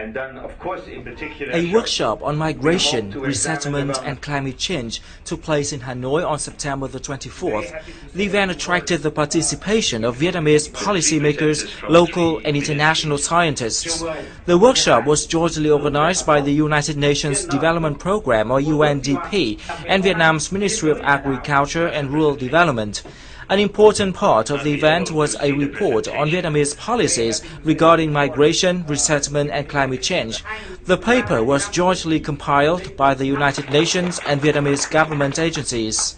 A workshop on migration, resettlement and climate change took place in Hanoi on September the 24th. The event attracted the participation of Vietnamese policymakers, local and international scientists. The workshop was jointly organized by the United Nations Development Programme or UNDP and Vietnam's Ministry of Agriculture and Rural Development. An important part of the event was a report on Vietnamese policies regarding migration, resettlement and climate change. The paper was jointly compiled by the United Nations and Vietnamese government agencies.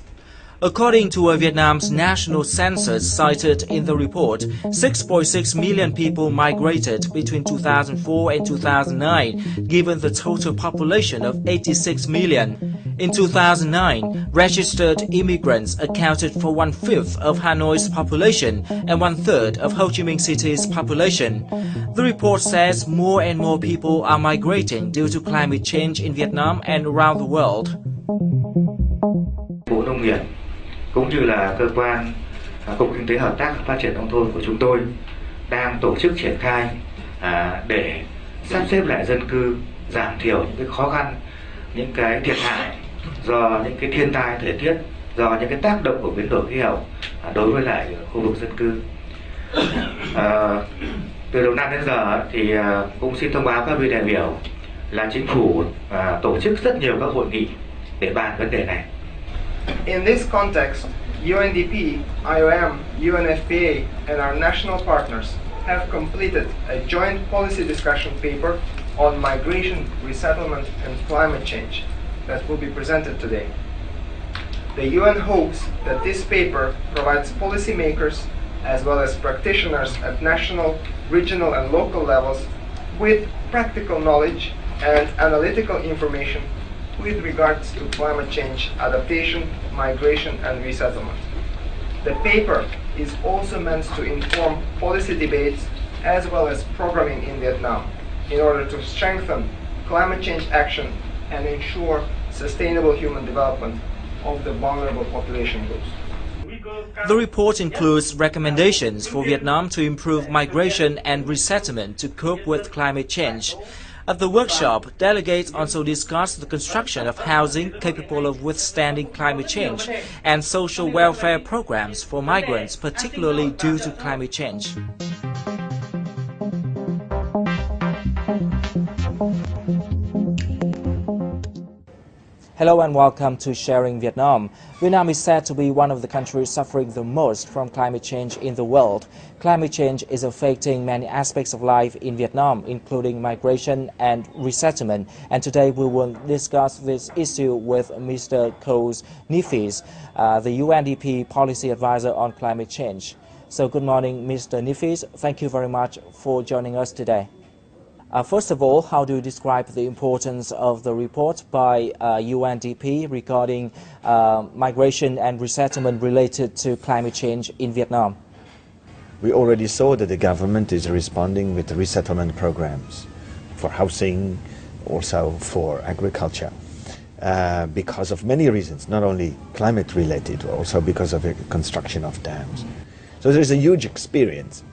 According to Vietnam's national census cited in the report, 6.6 million people migrated between 2004 and 2009, given the total population of 86 million. In 2009, registered immigrants accounted for 1/5 of Hanoi's population and 1/3 of Ho Chi Minh City's population. The report says more and more people are migrating due to climate change in Vietnam and around the world. Bộ Nông nghiệp cũng như là cơ quan Cục Kinh tế Hợp tác Phát triển Nông thôn của chúng tôi đang tổ chức triển khai để sắp xếp lại dân cư, giảm thiểu những cái khó khăn, những cái thiệt hại do những cái thiên tai thời tiết, do những cái tác động của biến đổi khí hậu đối với lại khu vực dân cư. Từ đầu năm đến giờ thì cũng xin thông báo các vị đại biểu là chính phủ tổ chức rất nhiều các hội nghị để bàn vấn đề này. In this context, UNDP, IOM, UNFPA and our national partners have completed a joint policy discussion paper on migration, resettlement and climate change that will be presented today. The UN hopes that this paper provides policymakers as well as practitioners at national, regional and local levels with practical knowledge and analytical information with regards to climate change, adaptation, migration and resettlement. The paper is also meant to inform policy debates as well as programming in Vietnam in order to strengthen climate change action and ensure sustainable human development of the vulnerable population groups. The report includes recommendations for Vietnam to improve migration and resettlement to cope with climate change. At the workshop, delegates also discussed the construction of housing capable of withstanding climate change and social welfare programs for migrants, particularly due to climate change. Hello and welcome to Sharing Vietnam. Vietnam is said to be one of the countries suffering the most from climate change in the world. Climate change is affecting many aspects of life in Vietnam, including migration and resettlement. And today we will discuss this issue with Mr. KOOS NEEFIES, the UNDP policy advisor on climate change. So good morning, Mr. NEEFIES. Thank you very much for joining us today. First of all, how do you describe the importance of the report by UNDP regarding migration and resettlement related to climate change in Vietnam? We already saw that the government is responding with resettlement programs for housing, also for agriculture, because of many reasons, not only climate related, also because of the construction of dams. So there's a huge experience.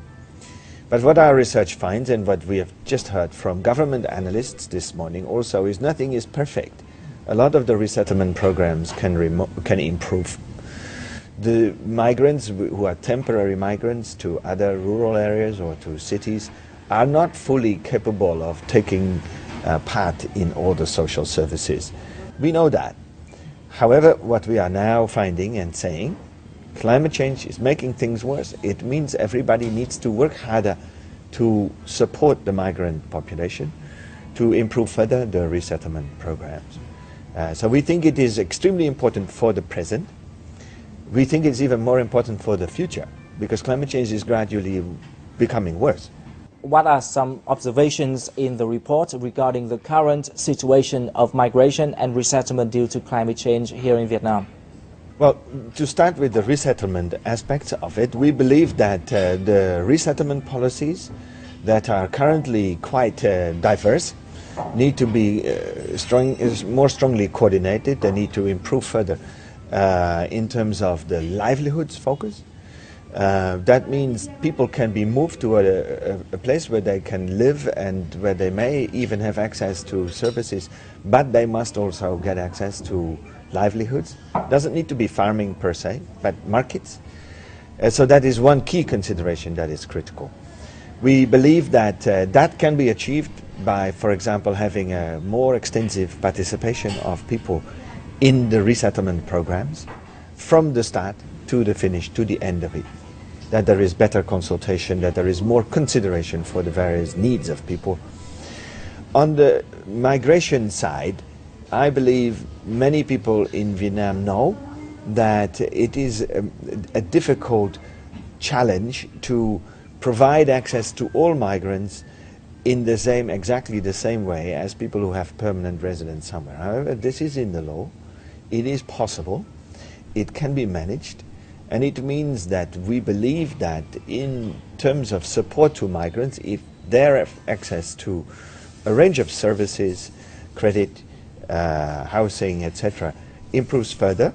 But what our research finds, and what we have just heard from government analysts this morning also, is nothing is perfect. A lot of the resettlement programs can improve. The migrants who are temporary migrants to other rural areas or to cities are not fully capable of taking part in all the social services. We know that. However, what we are now finding and saying, climate change is making things worse. It means everybody needs to work harder to support the migrant population, to improve further the resettlement programs. So we think it is extremely important for the present. We think it's even more important for the future, because climate change is gradually becoming worse. What are some observations in the report regarding the current situation of migration and resettlement due to climate change here in Vietnam? Well, to start with the resettlement aspects of it, we believe that the resettlement policies that are currently quite diverse need to be more strongly coordinated. They need to improve further in terms of the livelihoods focus, That means people can be moved to a place where they can live and where they may even have access to services, but they must also get access to livelihoods. Doesn't need to be farming per se, but markets. So that is one key consideration that is critical. We believe that that can be achieved by, for example, having a more extensive participation of people in the resettlement programs from the start to the finish, to the end of it. That there is better consultation, that there is more consideration for the various needs of people. On the migration side, I believe many people in Vietnam know that it is a difficult challenge to provide access to all migrants in the same, exactly the same way as people who have permanent residence somewhere. However, this is in the law. It is possible. It can be managed. And it means that we believe that in terms of support to migrants, if they have access to a range of services, credit, housing, etc., improves further,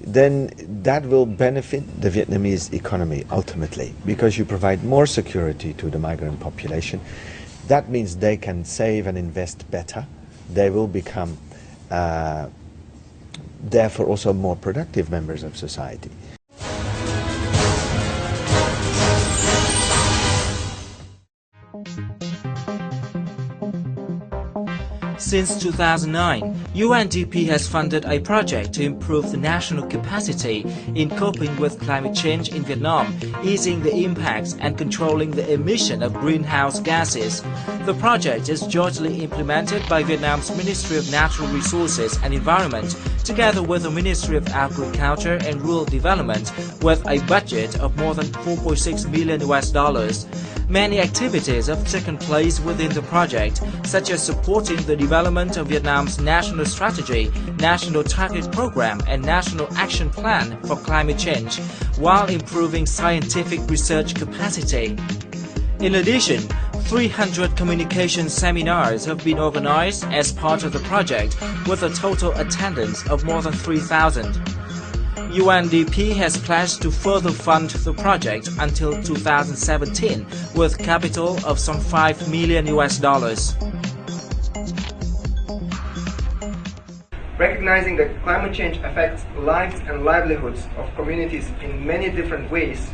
then that will benefit the Vietnamese economy ultimately, because you provide more security to the migrant population. That means they can save and invest better. They will become, therefore, also more productive members of society. Since 2009, UNDP has funded a project to improve the national capacity in coping with climate change in Vietnam, easing the impacts and controlling the emission of greenhouse gases. The project is jointly implemented by Vietnam's Ministry of Natural Resources and Environment, together with the Ministry of Agriculture and Rural Development, with a budget of more than $4.6 million. Many activities have taken place within the project, such as supporting the development of Vietnam's national strategy, national target program, and national action plan for climate change, while improving scientific research capacity. In addition, 300 communication seminars have been organized as part of the project, with a total attendance of more than 3,000. UNDP has pledged to further fund the project until 2017 with capital of some $5 million. Recognizing that climate change affects lives and livelihoods of communities in many different ways,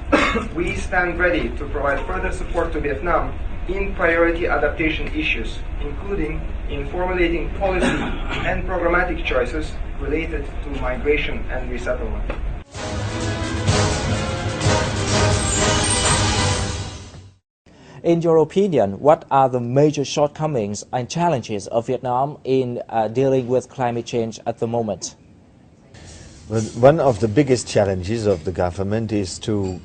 we stand ready to provide further support to Vietnam in priority adaptation issues, including in formulating policy and programmatic choices related to migration and resettlement. In your opinion, what are the major shortcomings and challenges of Vietnam in dealing with climate change at the moment? Well, one of the biggest challenges of the government is to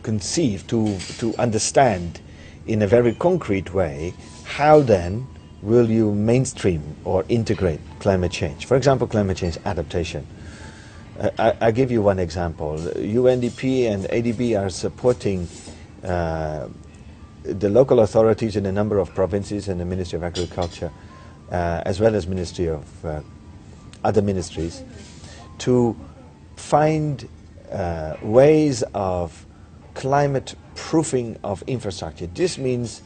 conceive, to understand in a very concrete way how then will you mainstream or integrate climate change. For example, climate change adaptation. I give you one example. UNDP and ADB are supporting the local authorities in a number of provinces and the Ministry of Agriculture, as well as Ministry of other ministries, to find ways of climate proofing of infrastructure. This means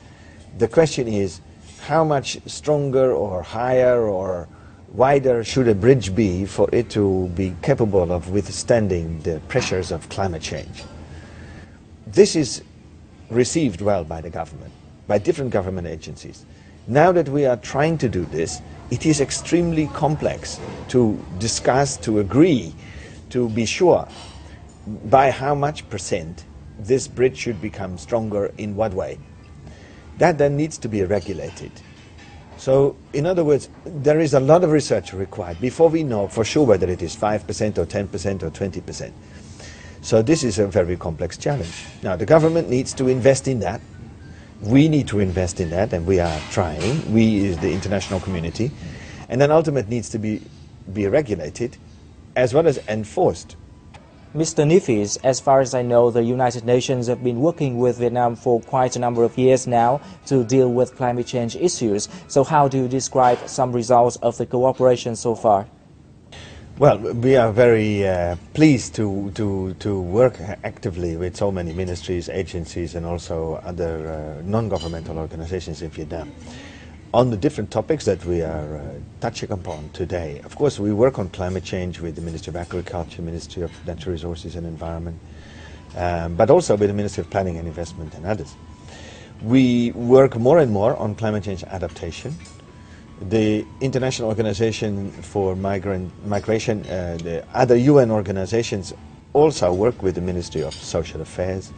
the question is, how much stronger or higher or wider should a bridge be for it to be capable of withstanding the pressures of climate change? This is received well by the government, by different government agencies. Now that we are trying to do this, it is extremely complex to discuss, to agree, to be sure by how much percent this bridge should become stronger in what way. That then needs to be regulated. So, in other words, there is a lot of research required before we know for sure whether it is 5% or 10% or 20%. So this is a very complex challenge. Now, the government needs to invest in that. We need to invest in that, and we are trying. We is the international community. And then ultimately needs to be regulated as well as enforced. Mr. NEEFIES, as far as I know, the United Nations have been working with Vietnam for quite a number of years now to deal with climate change issues. So how do you describe some results of the cooperation so far? Well, we are very pleased to work actively with so many ministries, agencies and also other non-governmental organizations in Vietnam on the different topics that we are touching upon today. Of course, we work on climate change with the Ministry of Agriculture, Ministry of Natural Resources and Environment, but also with the Ministry of Planning and Investment and others. We work more and more on climate change adaptation. The International Organization for Migration, the other UN organizations also work with the Ministry of Social Affairs,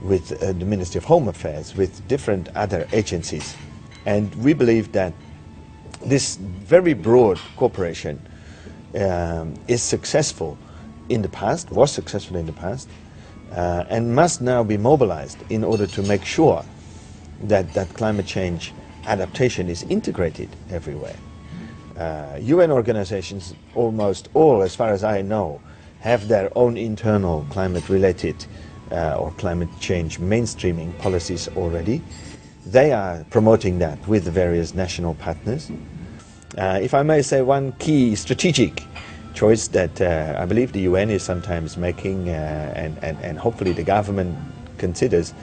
with the Ministry of Home Affairs, with different other agencies. And we believe that this very broad cooperation is successful in the past, was successful in the past, and must now be mobilized in order to make sure that climate change adaptation is integrated everywhere. UN organizations, almost all, as far as I know, have their own internal climate-related or climate change mainstreaming policies already. They are promoting that with the various national partners. If I may say, one key strategic choice that I believe the UN is sometimes making and hopefully the government considers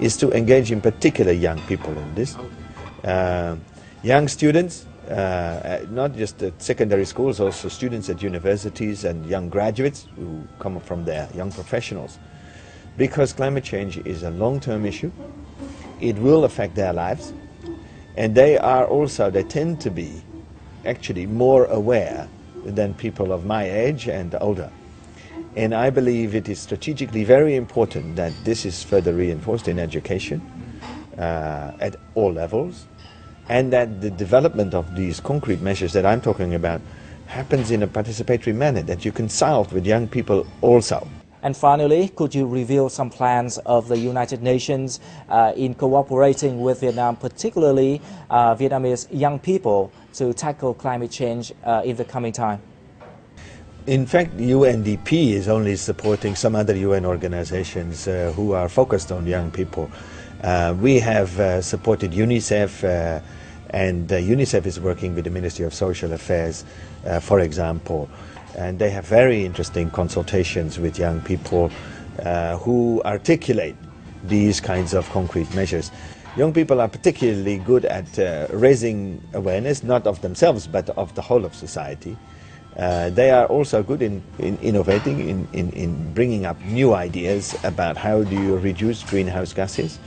is to engage in particular young people in this. Young students, not just at secondary schools, also students at universities and young graduates who come from there, young professionals. Because climate change is a long-term issue, it will affect their lives, and they tend to be actually more aware than people of my age and older. And I believe it is strategically very important that this is further reinforced in education at all levels, and that the development of these concrete measures that I'm talking about happens in a participatory manner, that you consult with young people also. And finally, could you reveal some plans of the United Nations in cooperating with Vietnam, particularly Vietnamese young people, to tackle climate change in the coming time? In fact, UNDP is only supporting some other UN organizations who are focused on young people. We have supported UNICEF, and UNICEF is working with the Ministry of Social Affairs, for example, and they have very interesting consultations with young people who articulate these kinds of concrete measures. Young people are particularly good at raising awareness, not of themselves, but of the whole of society. They are also good in innovating, in bringing up new ideas about how do you reduce greenhouse gases.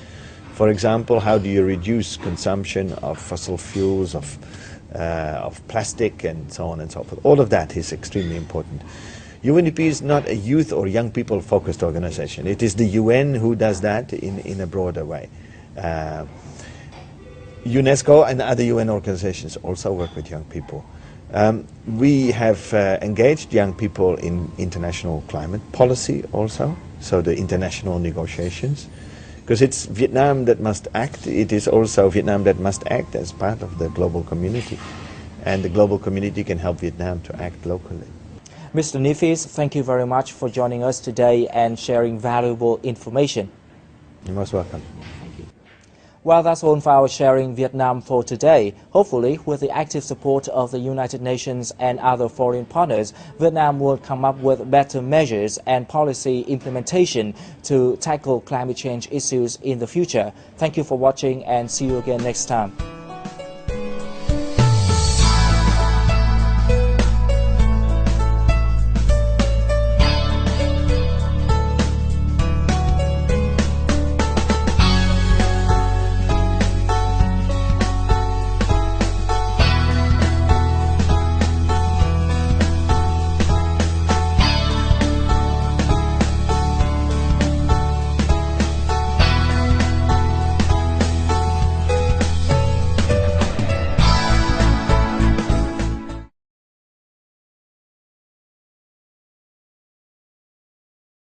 For example, how do you reduce consumption of fossil fuels, of plastic, and so on and so forth. All of that is extremely important. UNDP is not a youth or young people focused organization. It is the UN who does that in a broader way. UNESCO and other UN organizations also work with young people. We have engaged young people in international climate policy also, so the international negotiations. Because it's Vietnam that must act, it is also Vietnam that must act as part of the global community. And the global community can help Vietnam to act locally. Mr. NEEFIES, thank you very much for joining us today and sharing valuable information. You're most welcome. Well, that's all for our Sharing Vietnam for today. Hopefully, with the active support of the United Nations and other foreign partners, Vietnam will come up with better measures and policy implementation to tackle climate change issues in the future. Thank you for watching and see you again next time.